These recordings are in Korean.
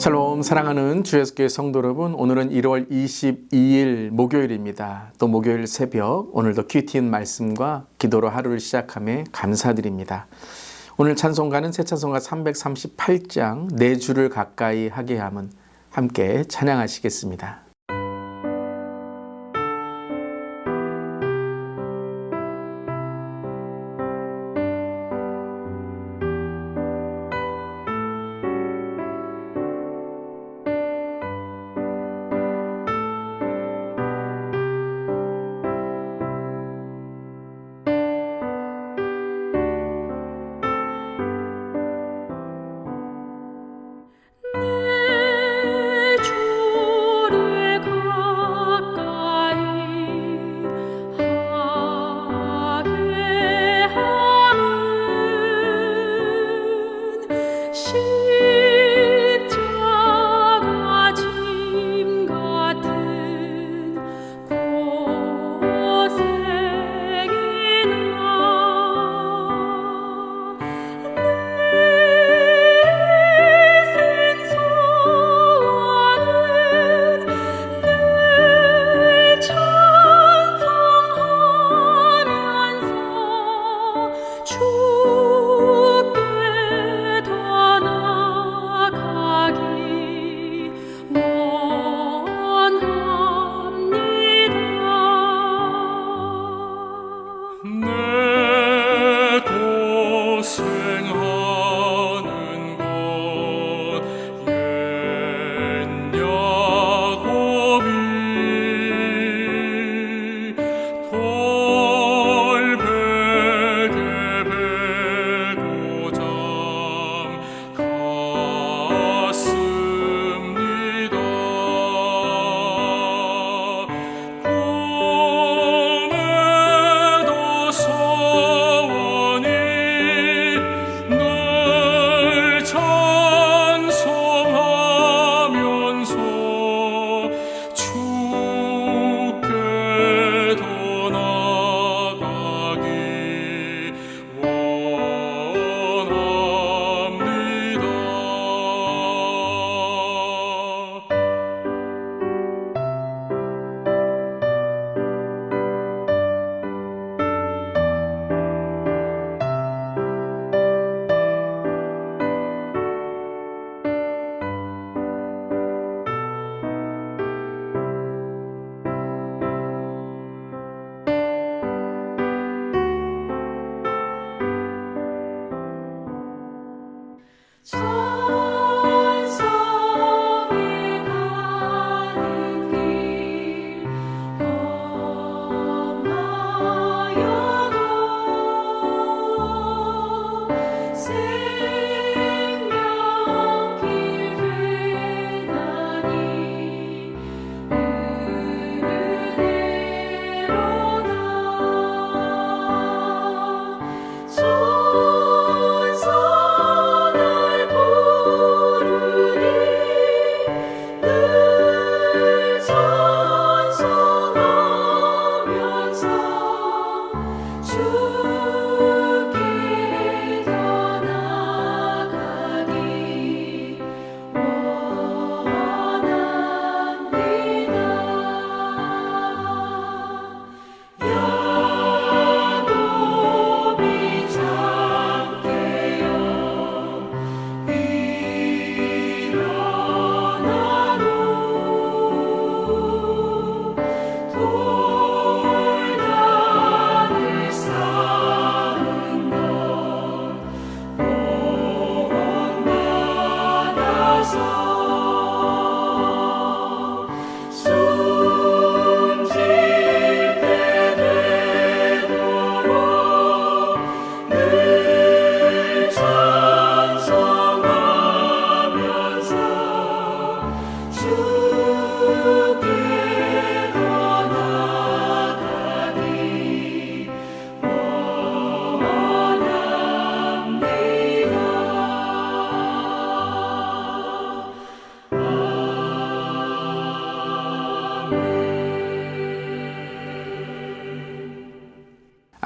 샬롬, 사랑하는 주 예수교회 성도 여러분, 오늘은 1월 22일 목요일입니다. 또 목요일 새벽, 오늘도 큐티인 말씀과 기도로 하루를 시작함에 감사드립니다. 오늘 찬송가는 새 찬송가 338장 내 주를 가까이 하게 함은 함께 찬양하시겠습니다.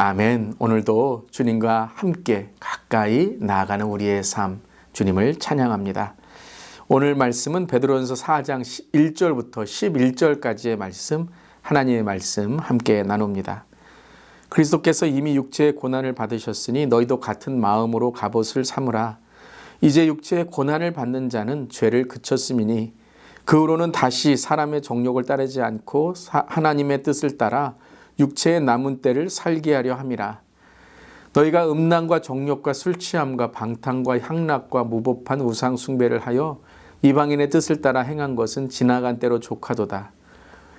아멘. 오늘도 주님과 함께 가까이 나아가는 우리의 삶, 주님을 찬양합니다. 오늘 말씀은 베드로전서 4장 1절부터 11절까지의 말씀, 하나님의 말씀 함께 나눕니다. 그리스도께서 이미 육체의 고난을 받으셨으니 너희도 같은 마음으로 갑옷을 삼으라. 이제 육체의 고난을 받는 자는 죄를 그쳤음이니 그 후로는 다시 사람의 정욕을 따르지 않고 하나님의 뜻을 따라 육체의 남은 때를 살게 하려 함이라. 너희가 음란과 정욕과 술 취함과 방탕과 향락과 무법한 우상 숭배를 하여 이방인의 뜻을 따라 행한 것은 지나간 때로 족하도다.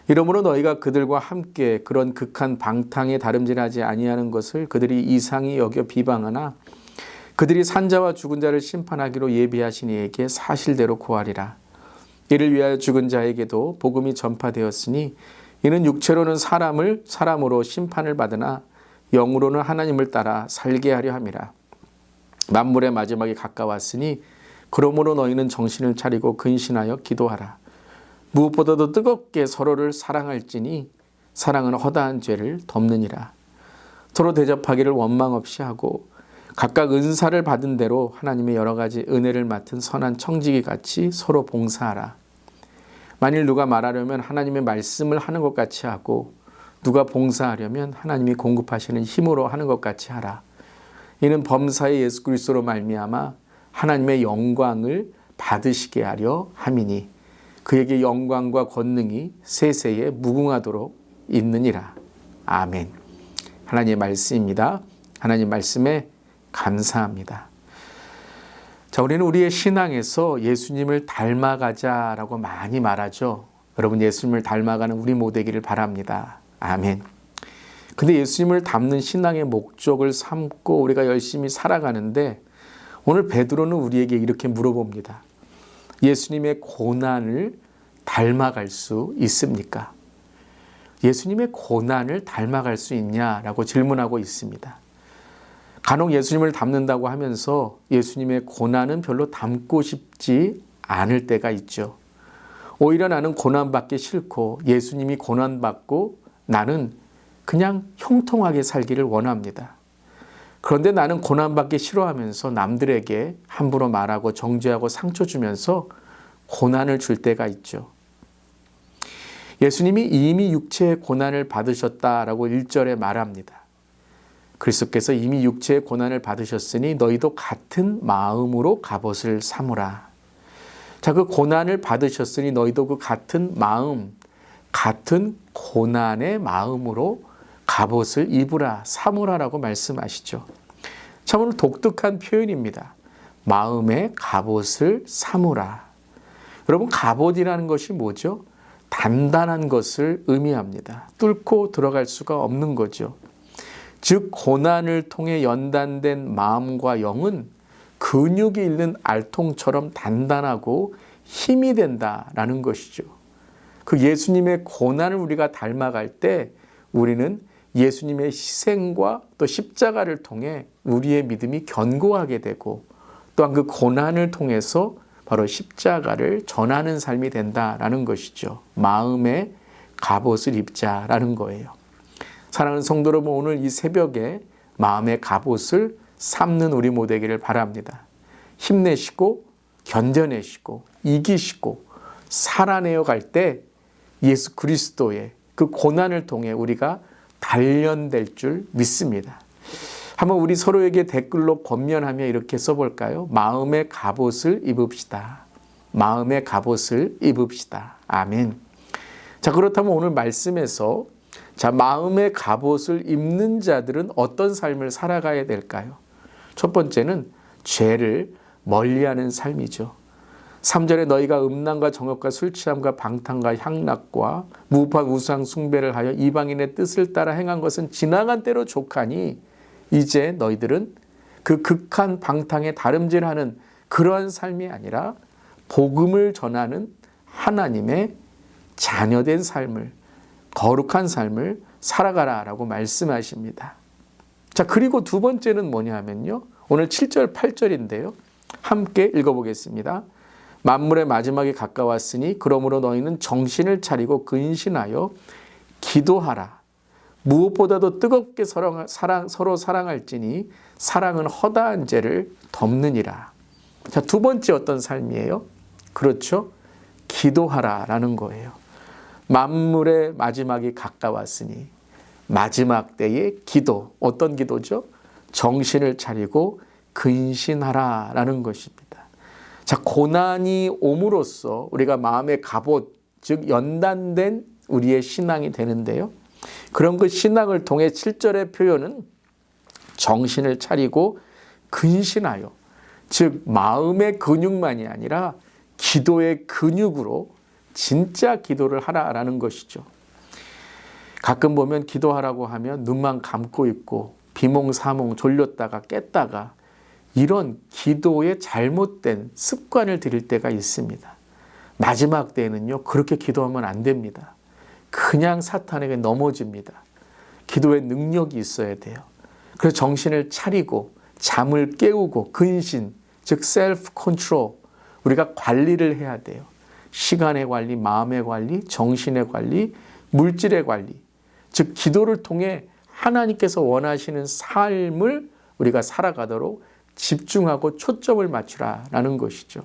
이러므로 너희가 그들과 함께 그런 극한 방탕에 다름질하지 아니하는 것을 그들이 이상히 여겨 비방하나 그들이 산자와 죽은 자를 심판하기로 예비하신 이에게 사실대로 고하리라. 이를 위하여 죽은 자에게도 복음이 전파되었으니 이는 육체로는 사람으로 심판을 받으나 영으로는 하나님을 따라 살게 하려 함이라. 만물의 마지막이 가까웠으니 그러므로 너희는 정신을 차리고 근신하여 기도하라. 무엇보다도 뜨겁게 서로를 사랑할지니 사랑은 허다한 죄를 덮느니라. 서로 대접하기를 원망 없이 하고 각각 은사를 받은 대로 하나님의 여러 가지 은혜를 맡은 선한 청지기 같이 서로 봉사하라. 만일 누가 말하려면 하나님의 말씀을 하는 것 같이 하고 누가 봉사하려면 하나님이 공급하시는 힘으로 하는 것 같이 하라. 이는 범사의 예수 그리스도로 말미암아 하나님의 영광을 받으시게 하려 함이니 그에게 영광과 권능이 세세에 무궁하도록 있느니라. 아멘. 하나님의 말씀입니다. 하나님 말씀에 감사합니다. 자, 우리는 우리의 신앙에서 예수님을 닮아가자라고 많이 말하죠. 여러분, 예수님을 닮아가는 우리 모두 되기를 바랍니다. 아멘. 근데 예수님을 닮는 신앙의 목적을 삼고 우리가 열심히 살아가는데 오늘 베드로는 우리에게 이렇게 물어봅니다. 예수님의 고난을 닮아갈 수 있습니까? 예수님의 고난을 닮아갈 수 있냐라고 질문하고 있습니다. 간혹 예수님을 닮는다고 하면서 예수님의 고난은 별로 닮고 싶지 않을 때가 있죠. 오히려 나는 고난받기 싫고 예수님이 고난받고 나는 그냥 형통하게 살기를 원합니다. 그런데 나는 고난받기 싫어하면서 남들에게 함부로 말하고 정죄하고 상처 주면서 고난을 줄 때가 있죠. 예수님이 이미 육체의 고난을 받으셨다라고 1절에 말합니다. 그리스도께서 이미 육체의 고난을 받으셨으니 너희도 같은 마음으로 갑옷을 삼으라. 자, 그 고난을 받으셨으니 너희도 그 같은 마음, 같은 고난의 마음으로 갑옷을 입으라, 삼으라라고 말씀하시죠. 참으로 독특한 표현입니다. 마음의 갑옷을 삼으라. 여러분, 갑옷이라는 것이 뭐죠? 단단한 것을 의미합니다. 뚫고 들어갈 수가 없는 거죠. 즉 고난을 통해 연단된 마음과 영은 근육이 있는 알통처럼 단단하고 힘이 된다라는 것이죠. 그 예수님의 고난을 우리가 닮아갈 때 우리는 예수님의 희생과 또 십자가를 통해 우리의 믿음이 견고하게 되고 또한 그 고난을 통해서 바로 십자가를 전하는 삶이 된다라는 것이죠. 마음의 갑옷을 입자라는 거예요. 사랑하는 성도 여러분, 오늘 이 새벽에 마음의 갑옷을 삼는 우리 모두 되기를 바랍니다. 힘내시고 견뎌내시고 이기시고 살아내어 갈 때 예수 그리스도의 그 고난을 통해 우리가 단련될 줄 믿습니다. 한번 우리 서로에게 댓글로 권면하며 이렇게 써볼까요? 마음의 갑옷을 입읍시다. 마음의 갑옷을 입읍시다. 아멘. 자, 그렇다면 오늘 말씀에서 마음의 갑옷을 입는 자들은 어떤 삶을 살아가야 될까요? 첫 번째는 죄를 멀리하는 삶이죠. 3절에 너희가 음란과 정욕과 술 취함과 방탕과 향락과 무법한 우상 숭배를 하여 이방인의 뜻을 따라 행한 것은 지나간 때로 족하니 이제 너희들은 그 극한 방탕에 다름질하는 그러한 삶이 아니라 복음을 전하는 하나님의 자녀된 삶을, 거룩한 삶을 살아가라라고 말씀하십니다. 자, 그리고 두 번째는 뭐냐면요. 오늘 7절, 8절인데요. 함께 읽어보겠습니다. 만물의 마지막이 가까웠으니 그러므로 너희는 정신을 차리고 근신하여 기도하라. 무엇보다도 뜨겁게 서로 사랑할지니 사랑은 허다한 죄를 덮느니라. 자, 두 번째 어떤 삶이에요? 그렇죠? 기도하라라는 거예요. 만물의 마지막이 가까웠으니 마지막 때의 기도, 어떤 기도죠? 정신을 차리고 근신하라라는 것입니다. 자, 고난이 옴으로써 우리가 마음의 갑옷, 즉 연단된 우리의 신앙이 되는데요. 그런 그 신앙을 통해 7절의 표현은 정신을 차리고 근신하여, 즉 마음의 근육만이 아니라 기도의 근육으로 진짜 기도를 하라라는 것이죠. 가끔 보면 기도하라고 하면 눈만 감고 있고 비몽사몽 졸렸다가 깼다가 이런 기도의 잘못된 습관을 들일 때가 있습니다. 마지막 때에는요, 그렇게 기도하면 안 됩니다. 그냥 사탄에게 넘어집니다. 기도의 능력이 있어야 돼요. 그래서 정신을 차리고 잠을 깨우고 근신, 즉 셀프 컨트롤, 우리가 관리를 해야 돼요. 시간의 관리, 마음의 관리, 정신의 관리, 물질의 관리, 즉 기도를 통해 하나님께서 원하시는 삶을 우리가 살아가도록 집중하고 초점을 맞추라는 것이죠.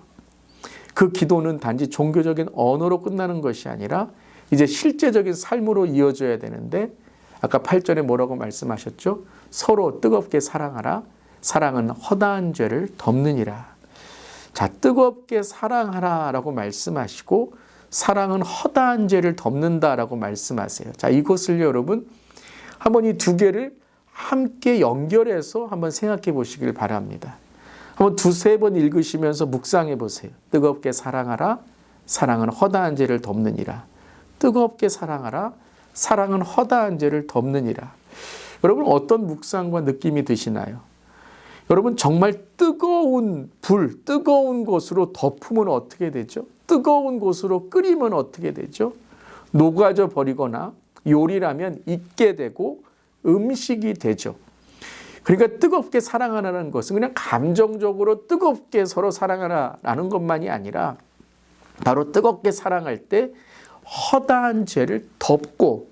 그 기도는 단지 종교적인 언어로 끝나는 것이 아니라 이제 실제적인 삶으로 이어져야 되는데, 아까 8절에 뭐라고 말씀하셨죠? 서로 뜨겁게 사랑하라. 사랑은 허다한 죄를 덮느니라. 자, 뜨겁게 사랑하라라고 말씀하시고 사랑은 허다한 죄를 덮는다라고 말씀하세요. 자, 이것을 여러분 한번 이 두 개를 함께 연결해서 한번 생각해 보시길 바랍니다. 한번 두세 번 읽으시면서 묵상해 보세요. 뜨겁게 사랑하라. 사랑은 허다한 죄를 덮느니라. 뜨겁게 사랑하라. 사랑은 허다한 죄를 덮느니라. 여러분 어떤 묵상과 느낌이 드시나요? 여러분 정말 뜨거운 불, 뜨거운 곳으로 덮으면 어떻게 되죠? 뜨거운 곳으로 끓이면 어떻게 되죠? 녹아져 버리거나 요리라면 익게 되고 음식이 되죠. 그러니까 뜨겁게 사랑하라는 것은 그냥 감정적으로 뜨겁게 서로 사랑하라는 것만이 아니라 바로 뜨겁게 사랑할 때 허다한 죄를 덮고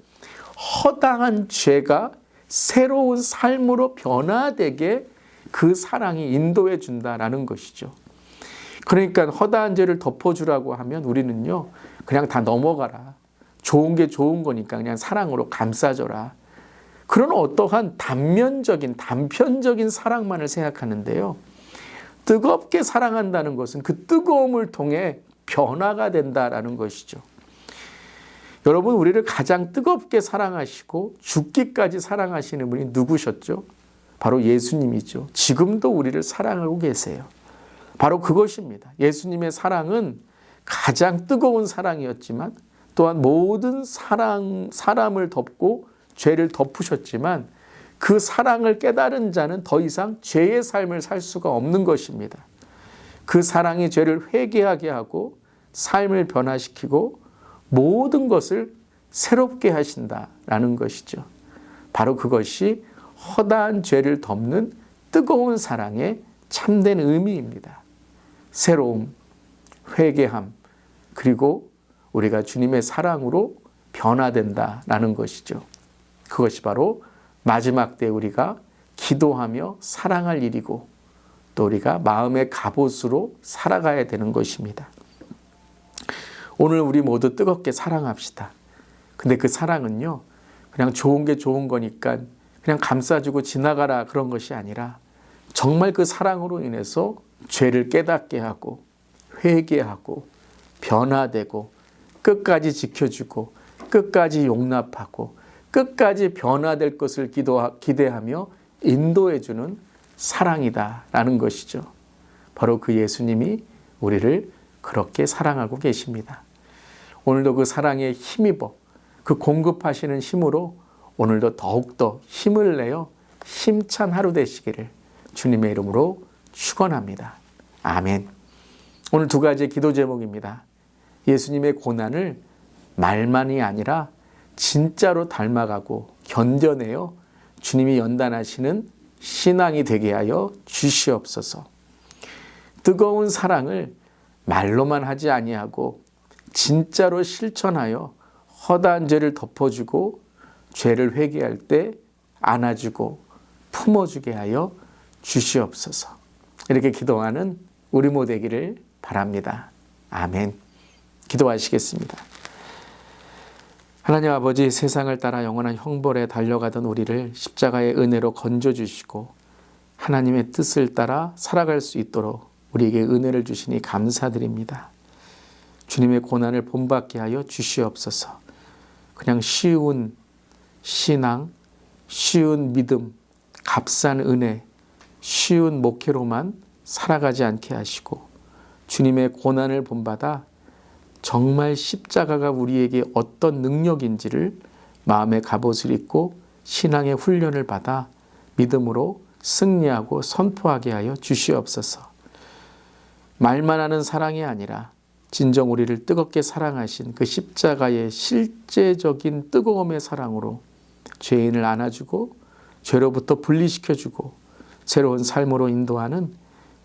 허다한 죄가 새로운 삶으로 변화되게 그 사랑이 인도해 준다라는 것이죠. 그러니까 허다한 죄를 덮어주라고 하면 우리는요, 그냥 다 넘어가라. 좋은 게 좋은 거니까 그냥 사랑으로 감싸줘라. 그런 어떠한 단편적인 사랑만을 생각하는데요. 뜨겁게 사랑한다는 것은 그 뜨거움을 통해 변화가 된다라는 것이죠. 여러분, 우리를 가장 뜨겁게 사랑하시고 죽기까지 사랑하시는 분이 누구셨죠? 바로 예수님이죠. 지금도 우리를 사랑하고 계세요. 바로 그것입니다. 예수님의 사랑은 가장 뜨거운 사랑이었지만 또한 모든 사람을 덮고 죄를 덮으셨지만 그 사랑을 깨달은 자는 더 이상 죄의 삶을 살 수가 없는 것입니다. 그 사랑이 죄를 회개하게 하고 삶을 변화시키고 모든 것을 새롭게 하신다라는 것이죠. 바로 그것이 허다한 죄를 덮는 뜨거운 사랑의 참된 의미입니다. 새로움, 회개함, 그리고 우리가 주님의 사랑으로 변화된다라는 것이죠. 그것이 바로 마지막 때 우리가 기도하며 사랑할 일이고 또 우리가 마음의 갑옷으로 살아가야 되는 것입니다. 오늘 우리 모두 뜨겁게 사랑합시다. 근데 그 사랑은요, 그냥 좋은 게 좋은 거니까 그냥 감싸주고 지나가라 그런 것이 아니라 정말 그 사랑으로 인해서 죄를 깨닫게 하고 회개하고 변화되고 끝까지 지켜주고 끝까지 용납하고 끝까지 변화될 것을 기대하며 인도해주는 사랑이다라는 것이죠. 바로 그 예수님이 우리를 그렇게 사랑하고 계십니다. 오늘도 그 사랑에 힘입어 그 공급하시는 힘으로 오늘도 더욱더 힘을 내어 힘찬 하루 되시기를 주님의 이름으로 축원합니다. 아멘. 오늘 두 가지의 기도 제목입니다. 예수님의 고난을 말만이 아니라 진짜로 닮아가고 견뎌내어 주님이 연단하시는 신앙이 되게 하여 주시옵소서. 뜨거운 사랑을 말로만 하지 아니하고 진짜로 실천하여 허다한 죄를 덮어주고 죄를 회개할 때 안아주고 품어주게 하여 주시옵소서. 이렇게 기도하는 우리 모두 되기를 바랍니다. 아멘. 기도하시겠습니다. 하나님 아버지, 세상을 따라 영원한 형벌에 달려가던 우리를 십자가의 은혜로 건져주시고 하나님의 뜻을 따라 살아갈 수 있도록 우리에게 은혜를 주시니 감사드립니다. 주님의 고난을 본받게 하여 주시옵소서. 그냥 쉬운 신앙, 쉬운 믿음, 값싼 은혜, 쉬운 목회로만 살아가지 않게 하시고 주님의 고난을 본받아 정말 십자가가 우리에게 어떤 능력인지를 마음의 갑옷을 입고 신앙의 훈련을 받아 믿음으로 승리하고 선포하게 하여 주시옵소서. 말만 하는 사랑이 아니라 진정 우리를 뜨겁게 사랑하신 그 십자가의 실제적인 뜨거움의 사랑으로 죄인을 안아주고 죄로부터 분리시켜주고 새로운 삶으로 인도하는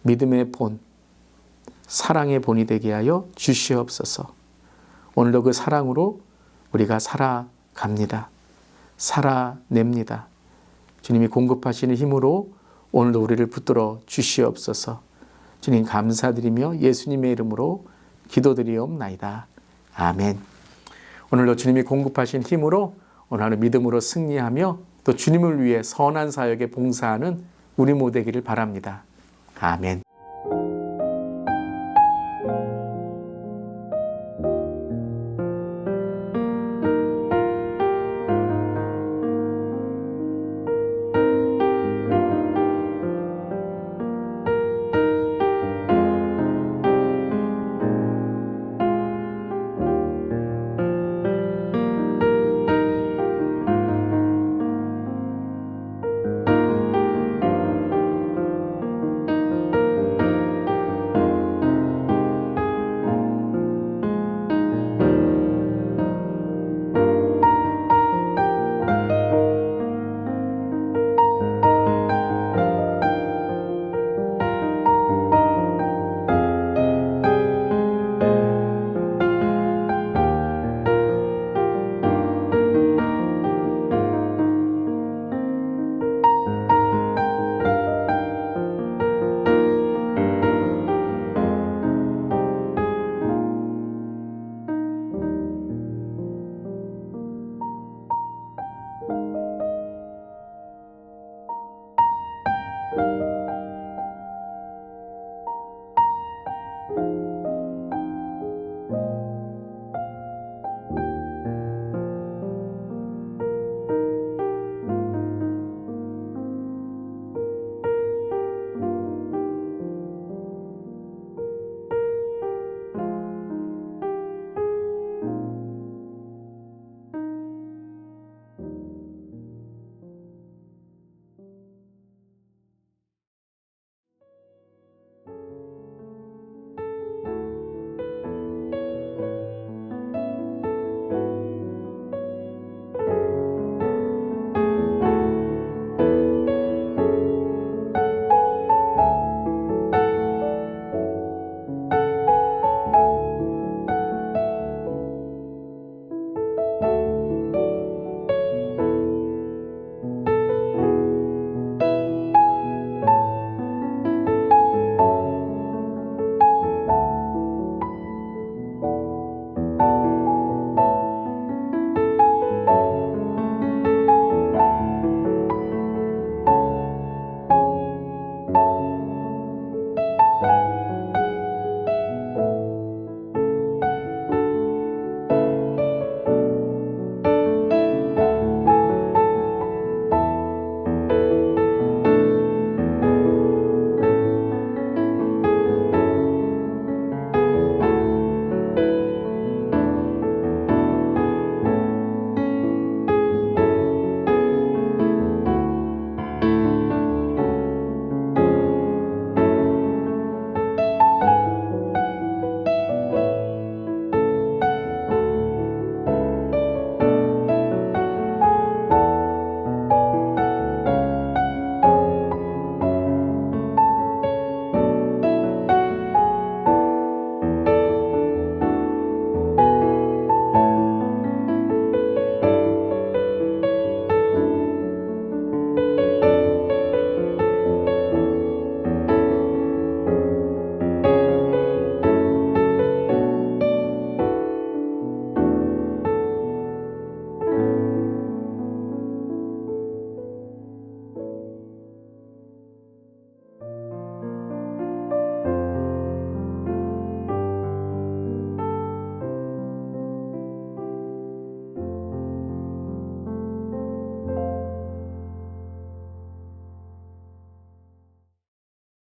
믿음의 본, 사랑의 본이 되게 하여 주시옵소서. 오늘도 그 사랑으로 우리가 살아갑니다. 살아냅니다. 주님이 공급하시는 힘으로 오늘도 우리를 붙들어 주시옵소서. 주님 감사드리며 예수님의 이름으로 기도드리옵나이다. 아멘. 오늘도 주님이 공급하신 힘으로 오늘 하루 믿음으로 승리하며 또 주님을 위해 선한 사역에 봉사하는 우리 모두 되기를 바랍니다. 아멘.